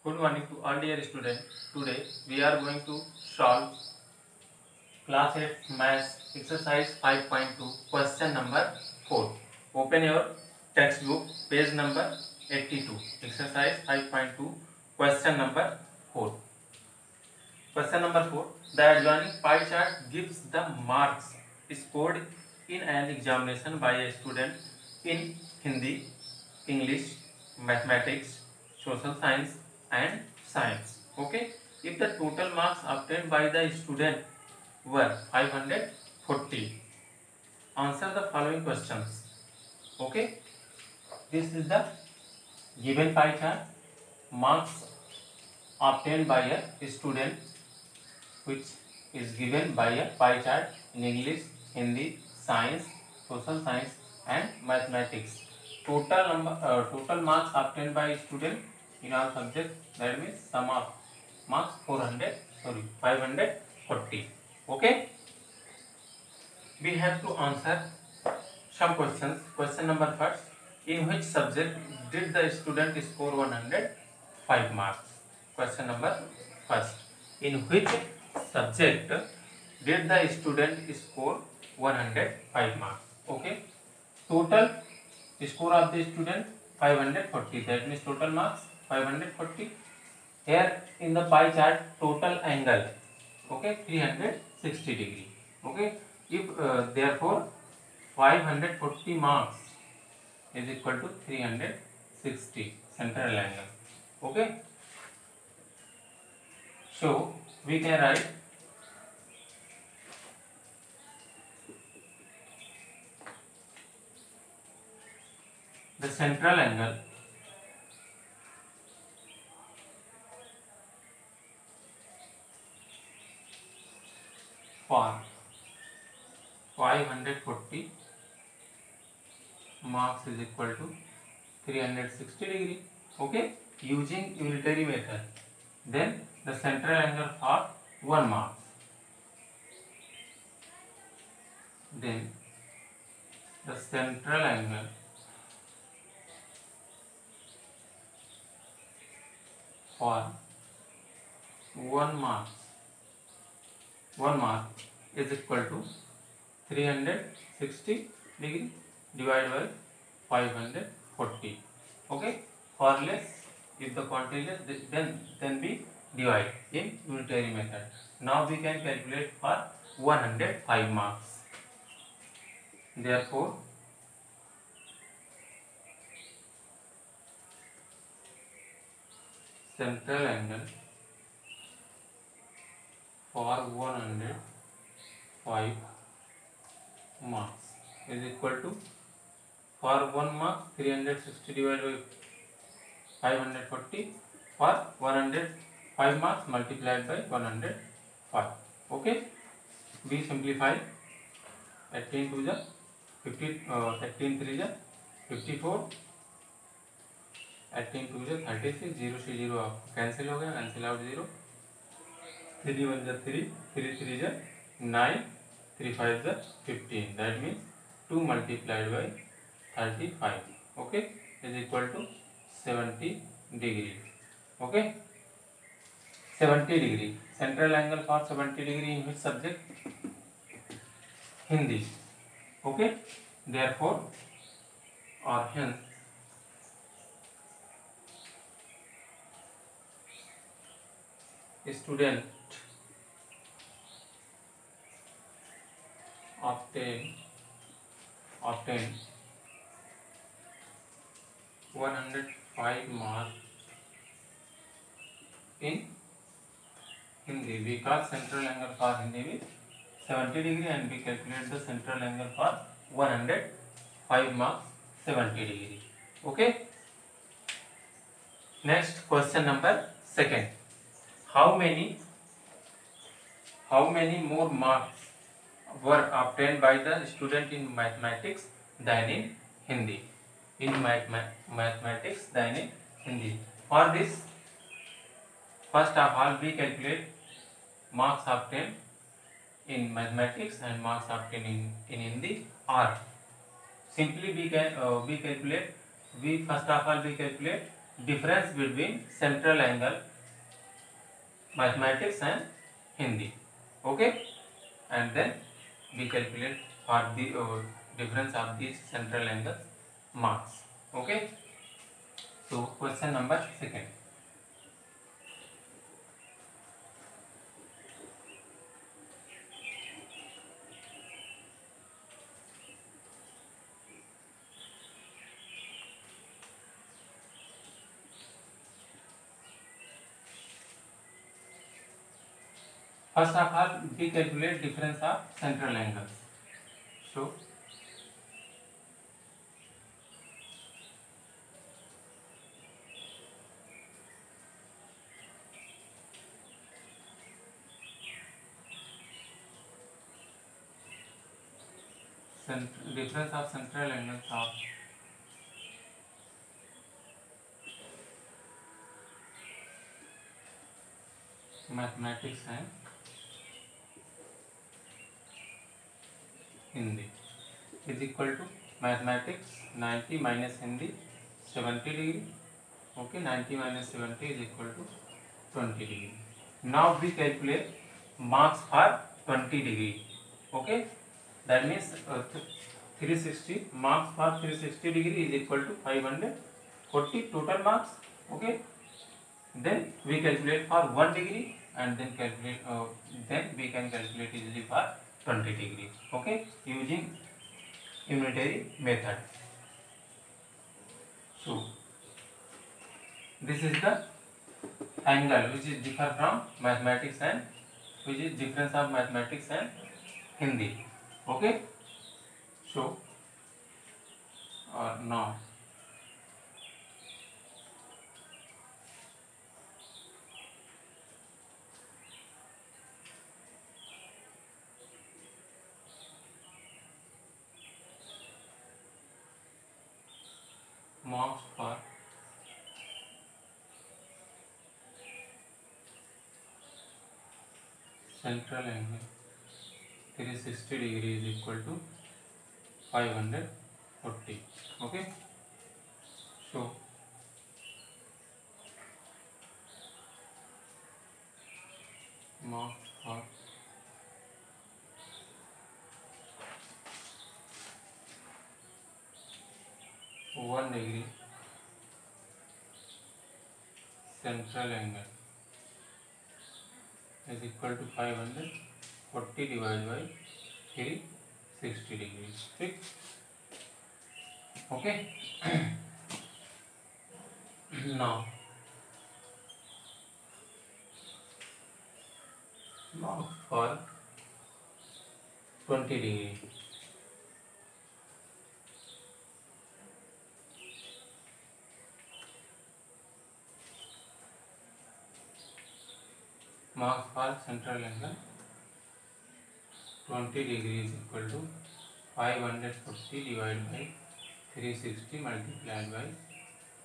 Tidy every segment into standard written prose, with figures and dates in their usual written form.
Good morning to all dear students. Today we are going to solve class 8 maths exercise 5.2 question number 4. Open your textbook page number 82. Exercise 5.2 question number 4. Question number 4. The adjoining pie chart gives the marks scored in an examination by a student in Hindi, English, mathematics, social science and science. Okay. If the total marks obtained by the student were 540, answer the following questions. Okay. This is the given pie chart. Marks obtained by a student, which is given by a pie chart in English, Hindi, science, social science and mathematics. Total marks obtained by student in all subjects, that means sum of marks 540. Okay, we have to answer some questions. Question number first: in which subject did the student score 105 marks? Question number first: in which subject did the student score 105 marks? Okay, total score of the student 540, that means total marks 540. Here in the pie chart, total angle, okay, 360 degree. Okay, if therefore 540 marks is equal to 360 central angle. Okay, so we can write the central angle for 540 marks is equal to 360 degree. Okay, using unitary method. Then the central angle for 1 mark. Then the central angle for 1 mark is equal to 360 degree divided by 540. Okay, for less, if the quantity is less, then we divide in unitary method. Now we can calculate for 105 marks. Therefore, central angle for 105 marks is equal to, for 1 mark 360 divided by 540, for 105 marks multiplied by 105. Okay, we simplify. 18 to the 50, 18 3 the 54, 18 2 the 36, 0 से 0 cancel हो गया, cancel out 0, 3 1 the 3, 3 3 the 9, 3 5 the 15, that means 2 multiplied by 35, okay, is equal to 70 degree. Okay, 70 degree. Central angle for 70 degree in which subject? Hindi. Okay, therefore or hence student obtain 105 marks in Hindi, because central angle for Hindi is 70 degree and we calculate the central angle for 105 marks 70 degree. Okay, next question number second: how many more marks were obtained by the student in mathematics than in Hindi? In mathematics than in Hindi. For this, first of all we calculate marks obtained in mathematics and marks obtained in Hindi, or simply we calculate, we first of all we calculate difference between central angle mathematics and Hindi. Okay, and then we calculate for the difference of these central angles marks. Okay, so question number second. First of all, we calculate difference of central angles. So difference of central angles of mathematics and Hindi is equal to mathematics 90 minus Hindi 70 degree. Okay, 90 minus 70 is equal to 20 degree. Now we calculate marks for 20 degree. Okay, that means 360 marks for 360 degree is equal to 540 total marks. Okay, then we calculate for 1 degree and then we can calculate easily for 20 degree. Okay, using unitary method. So this is the angle which is different from mathematics and which is difference of mathematics and Hindi. Okay, so now marks for central angle 360 degree is equal to 540. Okay, so marks for one degree central angle is equal to 540 divided by 360 degrees. Right? Okay. Now marks for 20 degree. Marks for central angle 20 degree is equal to 540 divided by 360 multiplied by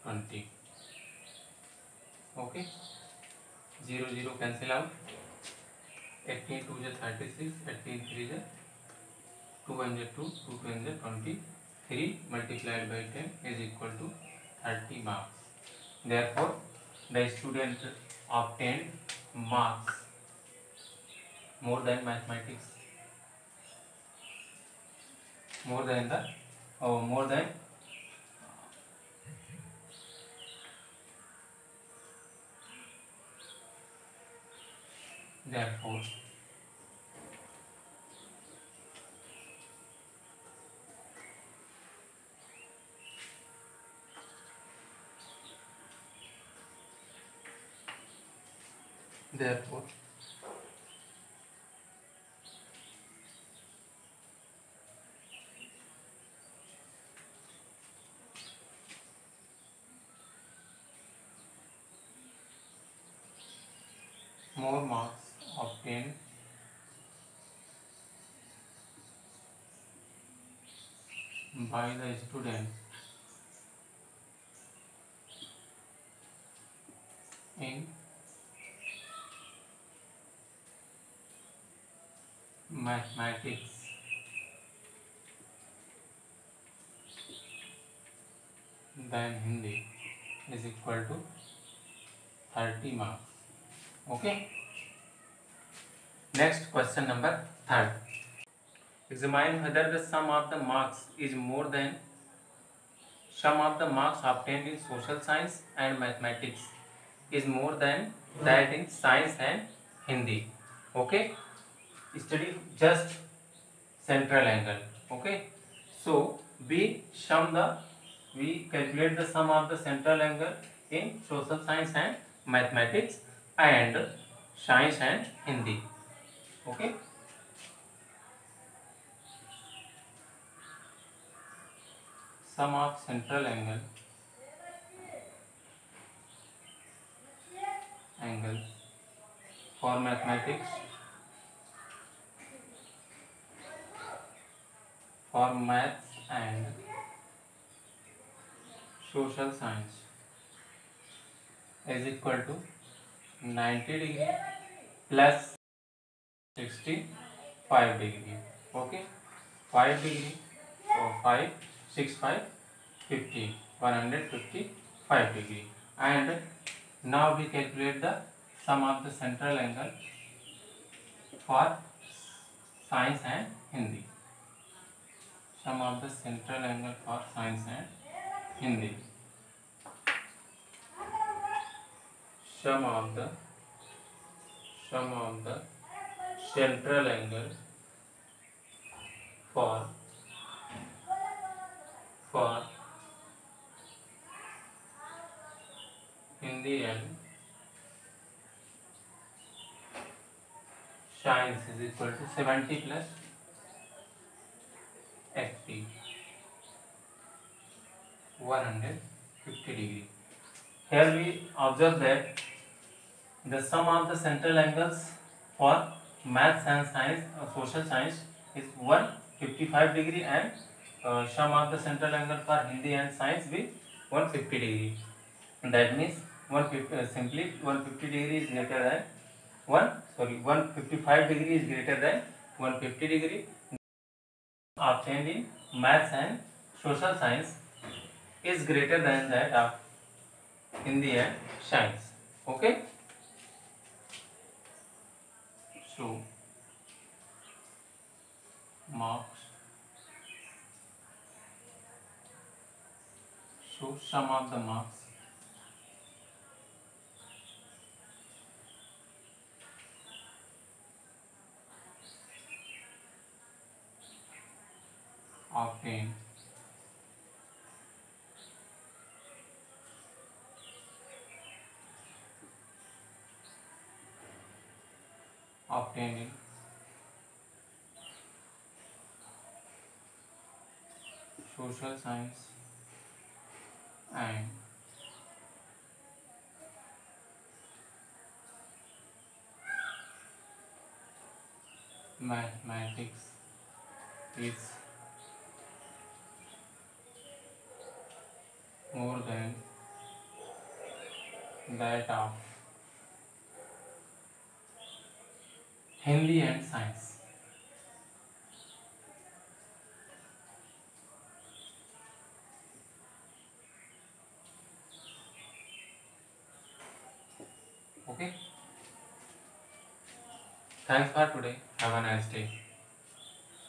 20. Okay, 0 0 cancel out. 18 2 is 36, 18 3 is 2 1 is 2, 2 2 is 23 multiplied by 10 is equal to 30 marks. Therefore, the student obtained marks more than mathematics, more than therefore more marks obtained by the student in mathematics than Hindi is equal to 30 marks. Okay. Next question number 3rd. Examine whether the sum of the marks is more than sum of the marks obtained in social science and mathematics is more than that in science and Hindi. Okay. Study just central angle. Okay. So we calculate the sum of the central angle in social science and mathematics and science and Hindi. Okay. Sum of central angle for mathematics, for maths and social science is equal to 90 degree plus 65 degree. Okay, 5 degree, so 5 6 5 50 155 degree. And now we calculate the sum of the central angle for science and Hindi. Sum of the central angle for science and Hindi. Sum of the central angle for Hindi and science is equal to 70 plus 80 150 degree. Here we observe that the sum of the central angles for maths and science social science is 155 degree and sum of the central angle for Hindi and science with 150 degree. That means 150 simply 150 degree is greater than 155 degree is greater than 150 degree obtained in maths and social science is greater than that of Hindi and science. Okay. So marks. So sum of the marks obtained in social science and mathematics is more than that of Hindi and science. Okay. Thanks for today. Have a nice day.